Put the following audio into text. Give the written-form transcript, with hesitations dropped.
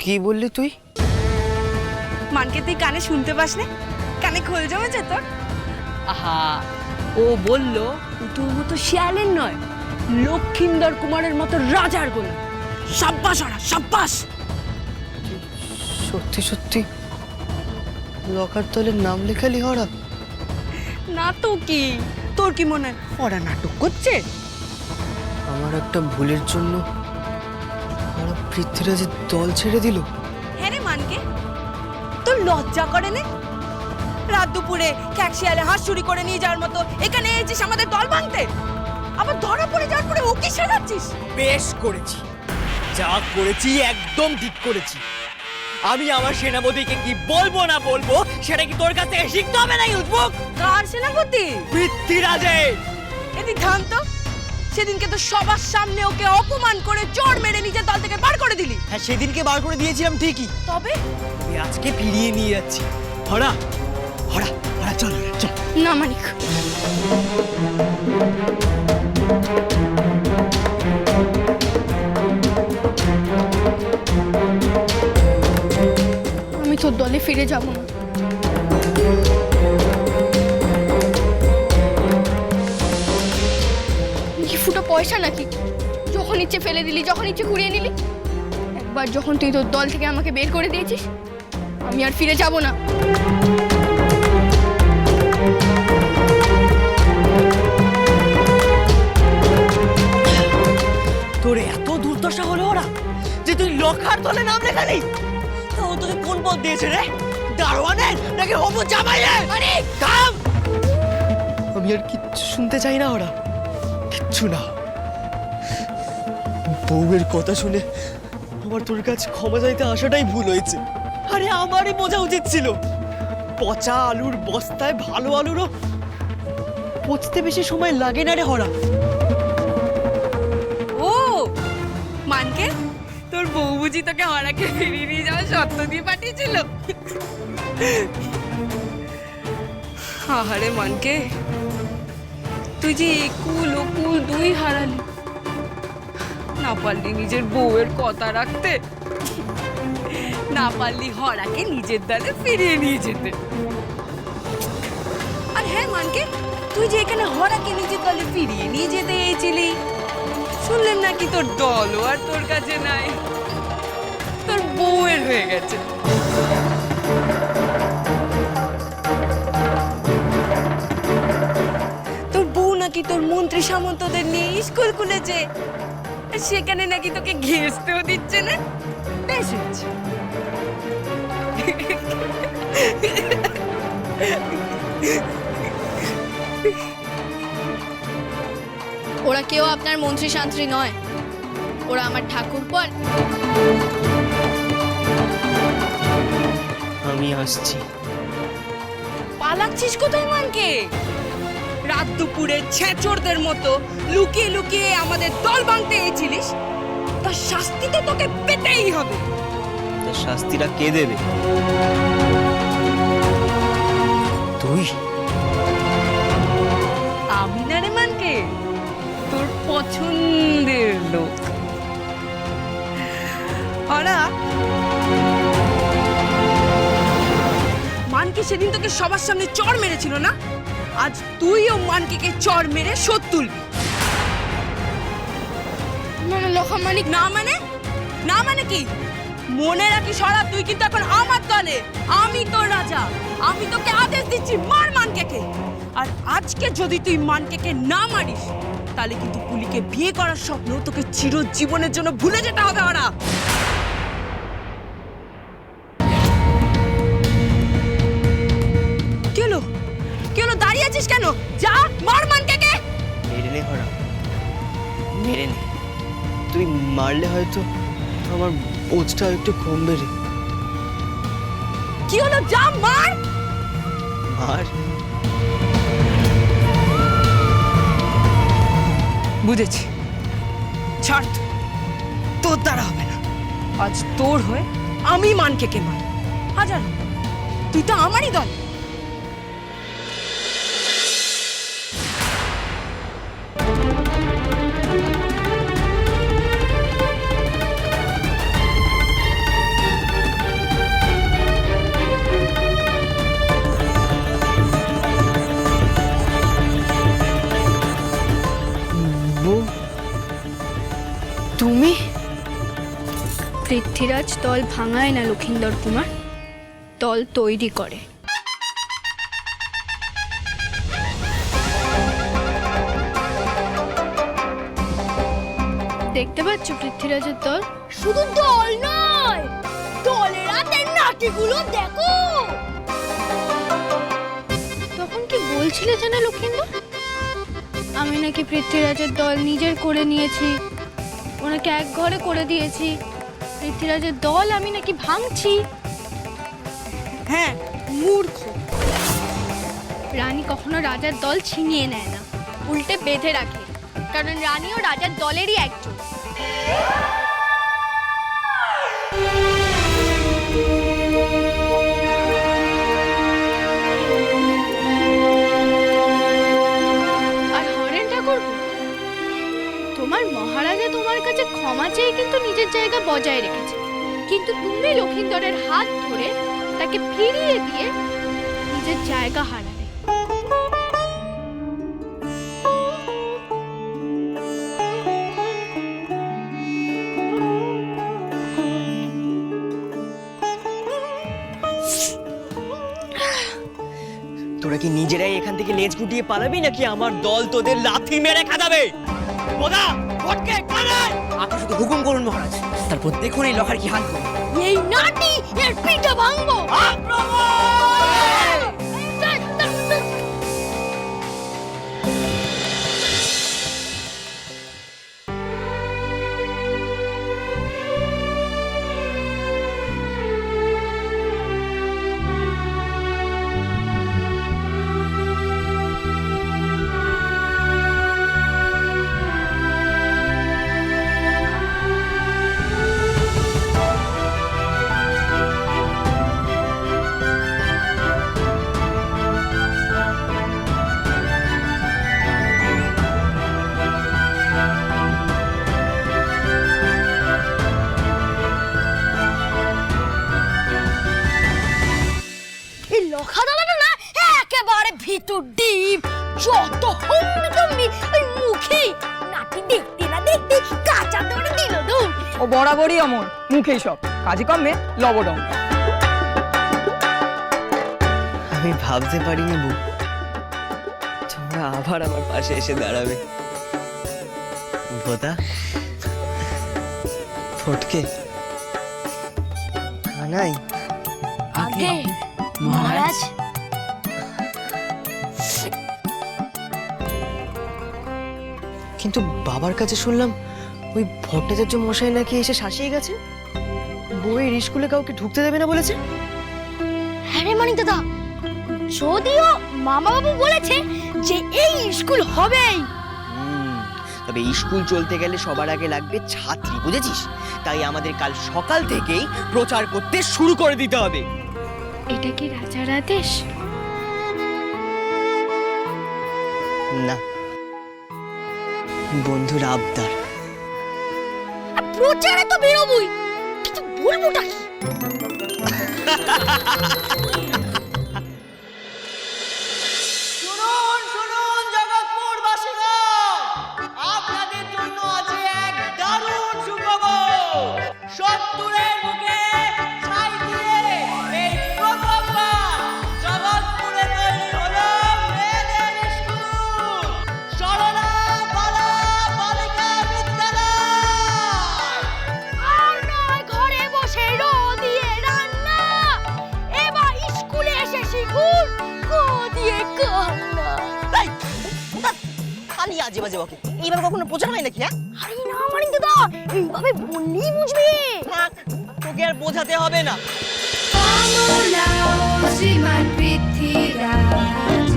কি বললি তুই? মানকে তুই কানে শুনতে পাস না? কানে খোল জমেছে তোর? আহা, ও বলল তোর মতো শিয়ালের নয়, লক্ষিন্দর কুমারের মতো রাজার গোলাম। সাব্বাস ওরা, সাব্বাস। সত্যি সত্যি লকার তলে নাম লেখালি ওরা? না তো কি, তোর কি মনে হয় ওরা নাটক করছে? আমার একটা ভুলের জন্য ওরা পৃথ্বীরাজের দল ছেড়ে দিল। হ্যাঁ রে মানকে, তোর লজ্জা করে না? রাত দুপুরে খ্যাক শিয়ালে হাঁস চুরি করে নিয়ে যাওয়ার মতো এখানে এসেছিস আমাদের দল ভাঙতে, আবার ধরা পড়ে যাওয়ার পরে ওকে সাজাচ্ছিস। বেশ করেছি, যা করেছি একদম ঠিক করেছি। আমি আমার সেনাপতিকে কি বলবো না বলবো সেটা কি তোর কাছ থেকে শিখতে হবে না উদ্ভুক? কার সেনাপতি? পৃথ্বীরাজের। এদি থাম তো, সেদিনকে তো সবার সামনে ওকে অপমান করে চড় মেরে নিজের দল থেকে বার করে দিলি। হ্যাঁ, সেদিনকে বার করে দিয়েছিলাম ঠিকই, তবে তবে আজকে ফিরিয়ে নিয়ে যাচ্ছি। হরা হরা হরা, চল চল। না মানিক, আমি তোর দলে ফিরে যাব না। কি ফুটো পয়সা নাকি? যখন ইচ্ছে ফেলে দিলি, যখন ইচ্ছে কুড়িয়ে নিলি। একবার যখন তুই তোর দল থেকে আমাকে বের করে দিয়েছিস, আমি আর ফিরে যাব না। তোর এত দুর্দশা হলো ওরা যে তুই লখার দলে নাম লেখালি? তো ও তোকে কোন পথ দিয়েছে রে? দারোয়ানের নাকি হবু জামাইয়ের? আরে থাম! আমি আর কিচ্ছু শুনতে চাই না ওরা, কিচ্ছু না। বউয়ের কথা শুনে আমার তোর কাছে ক্ষমা চাইতে আসাটাই ভুল হয়েছে। আরে আমারই বোঝা উচিত ছিল। পচা আলুর বস্তায় ভালো আলুরও পচতে বেশি সময় লাগে না রে হরা। ও মানকে, তোর বউ বুঝি তোকে হরাকে ফিরিয়ে নিয়ে যাওয়ার সত্য দিয়ে পাঠিয়েছিল? আহারে মানকে, তুই যে একুল ওকুল দুই হারালি, না পারলি নিজের বউয়ের কথা রাখতে, না পারলি হরাকে নিজের দলে ফিরিয়ে নিয়ে যেতে। আর হ্যাঁ মানকে, তুই যে এখানে হরাকে নিজের দলে ফিরিয়ে নিয়ে যেতে এসেছিলি, শুনলেন নাকি তোর দলও আর তোর কাছে নাই, তোর বউয়ের হয়ে গেছে। তোর বউ নাকি তোর মন্ত্রী সামন্তদের নিয়ে স্কুল খুলেছে, আর সেখানে নাকি তোকে ঘেঁষতেও দিচ্ছে না। বেশ হচ্ছে। ওরা কেউ আপনার মন্ত্রী শান্ত্রী নয়, ওরা আমার ঠাকুরপর। আমি আসছি। পালাচ্ছিস কোথায় মানকে? রাত দুপুরে ছেঁচড়দের মতো লুকিয়ে লুকিয়ে আমাদের দল ভাঙতে এসেছিলিস, তার শাস্তি তো তোকে পেতেই হবে। তার শাস্তিটা কে দেবে? তুই? আমি না রে মানকে, তোর পছন্দের লোক। ওরা মানকে সেদিন তোকে সবার সামনে চড় মেরেছিল না, আজ তুইও মানকে চড় মেরে শোধ তুলবি। মানে লখা মানিক। না মানে? না মানে কি? মনে রাখিস সরা, তুই কিন্তু এখন আমার দলে, আমি তোর রাজা, আমি তোকে আদেশ দিচ্ছি, মার মানকে। আর আজকে যদি তুই মানকে না মারিস, তাহলে কিন্তু পুলিকে বিয়ে করার স্বপ্ন তোকে চিরজীবনের জন্য ভুলে যেতে হবে। ওরা কি হলো, দাঁড়িয়ে আছিস কেন? যা মার মানকে। মেরে নে হরা, মেরে নে। তুই মারলে হয়তো আমার ওজটা একটু কমবে রে। কি হলো, যা মার। মার। বুঝেছি, ছাড়, তোর দ্বারা হবে না। আজ তোর হয়ে আমি মানকে মার। হাজার তুই তো আমারই দল। পৃথ্বীরাজ দল ভাঙায় না লক্ষিন্দর কুমার, দল তৈরি করে। দেখতে পাচ্ছ পৃথ্বীরাজের দল? শুধু দল নয়, দলের হাতের নাটিগুলো দেখো। তখন কি বলছিলে জানা লক্ষিন্দর? আমি নাকি পৃথ্বীরাজের দল নিজের করে নিয়েছি, ওনাকে এক ঘরে করে দিয়েছি, পৃথ্বীরাজের দল আমি নাকি ভাঙছি। হ্যাঁ, মূর্খ। রানী কখনো রাজার দল ছিনিয়ে নেয় না, উল্টে বেঁধে রাখে, কারণ রানীও রাজার দলেরই একজন। আর হরেন ঠাকুর, তোমার মহারাজা তোমার কাছে ক্ষমা চেয়ে কিন্তু নিজের জায়গা বজায় রেখেছে, কিন্তু তুমি লক্ষিন্দরের হাত ধরে তাকে ফিরিয়ে দিয়ে নিজের জায়গা হারালে। তোরা কি নিজেরাই এখান থেকে লেজ গুটিয়ে পালাবি, নাকি আমার দল তোদের লাথি মেরে খাদাবে? বোদা, ফটকে, কানাই! আপনি শুধু হুকুম করুন মহারাজ, তারপর দেখুন এই লখার কি হাল করুন। এই নাটি এর পিঠে ভাঙবো। এই লখা দালাটা না একেবারে ভিতর ডিপ, যত হম্বি ওই মুখে নাটি দেখতে না দেখতে কাঁচা দৌড়ে দিল দৌড়। ও বরাবরই অমন, মুখেই সব, কাজে কমে লবডং। আমি ভাবতে পারিনি বউ, তোমরা আবার আমার পাশে এসে দাঁড়াবে। বোদা, ফটকে, কানাই, আগে মহারাজ, কিন্তু বাবার কাছে শুনলাম ওই ভট্টাচার্য মশাই নাকি এসে শাসিয়ে গেছে, বউয়ের স্কুলে কাউকে ঢুকতে দেবে না বলেছে। হ্যাঁ রে মানিক দাদা, যদিও মামা বাবু বলেছে যে এই স্কুল হবেই। তবে স্কুল চলতে গেলে সবার আগে লাগবে ছাত্রী, বুঝেছিস? তাই আমাদের কাল সকাল থেকেই প্রচার করতে শুরু করে দিতে হবে। এটা কি রাজার আদেশ? না, বন্ধুর আবদার। প্রচারে তো বেরোবই, কিন্তু বলবোটা কি? শুনুন শুনুন জগৎপুরবাসীগণ, আপনাদের জন্য আছে এক দারুণ সুখবর। 70-এর বুকে ছাই দিয়ে এই প্রথমবার জগৎপুরে তৈরি হলো মেয়েদের স্কুল, সরলা বালা বালিকা বিদ্যালয়। আর নয় ঘরে বসে রো দিয়ে রান্না, এবার স্কুলে এসে শিখুন কো দিয়ে কান্না। খালি আজে বাজে বকে, এইবার কখনো প্রচার হয় নাকি? হ্যাঁ, আরে না মানিক দাদা, এইভাবে বললেই বুঝবে। থাক, তোকে আর বোঝাতে হবে না। শ্রীমান পৃথ্বীরাজ